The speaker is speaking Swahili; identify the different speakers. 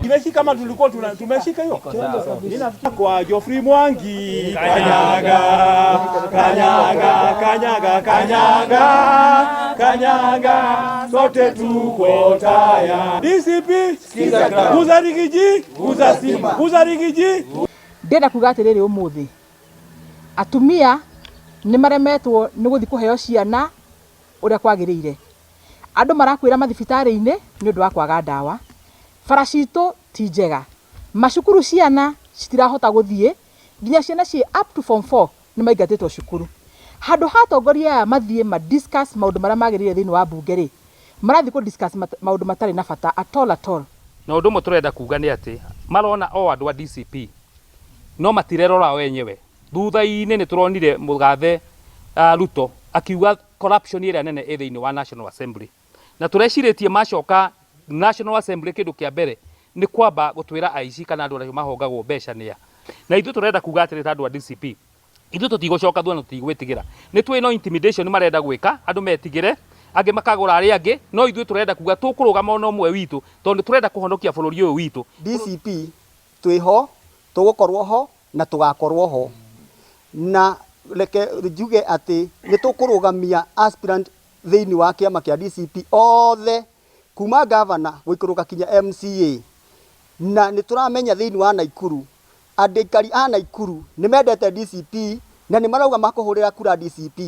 Speaker 1: Imeshika kama tulikuwa tumeshika hiyo. Ninafikiri kwa Geoffrey Mwangi kanyaga kanyaga kanyaga kanyaga kanyaga sote tuko tayari. DCP Guzarigiji Guzarigiji
Speaker 2: ndenda kuga atiriri umuthi atumia ni maremetwo ni guthi kuheo ciana uria kwagirire andu marakwira mathibitari-ini ni undu wa kwaga ndawa faracito ti njega macukuru ciana citirahota guthie nginya ciana ci up to form 4 ni maingatitwo cukuru handu hatongoria aya mathie ma discuss maundu maria magirire thiini wa bunge ri marathi ku discuss maundu matari na bata at all
Speaker 3: na undu mo turenda kuga ni ati marona o andu a DCP no matirerora wenyewe thutha-ini ni turonire mugathe Ruto akiuga corruption ira nene thiini wa National Assembly na tureciritie macoka National Assembly kindu kia mbere ni kwamba gutwira aici kana andu aria mahongagwo mbeca nia na ithu turenda kuga atiri tandu a DCP ithu tutigocoka thuana tutigwitigira ni twi no intimidation marenda gwika andu metigire ange makagura ari ange no ithu turenda kuga tukurugama ono mwe witu tondu turenda kuhonokia bururi uyu witu
Speaker 4: DCP twiho tugukorwo ho na tugakorwo ho na leke juge ati ni tukurugamia aspirant thiini wa kiama kia DCP othe kuma governor guikuruka kinya MCA na ni turamenya thiini wa Naikuru andikari a Naikuru ni mendete DCP na ni marauga makuhurira kura DCP.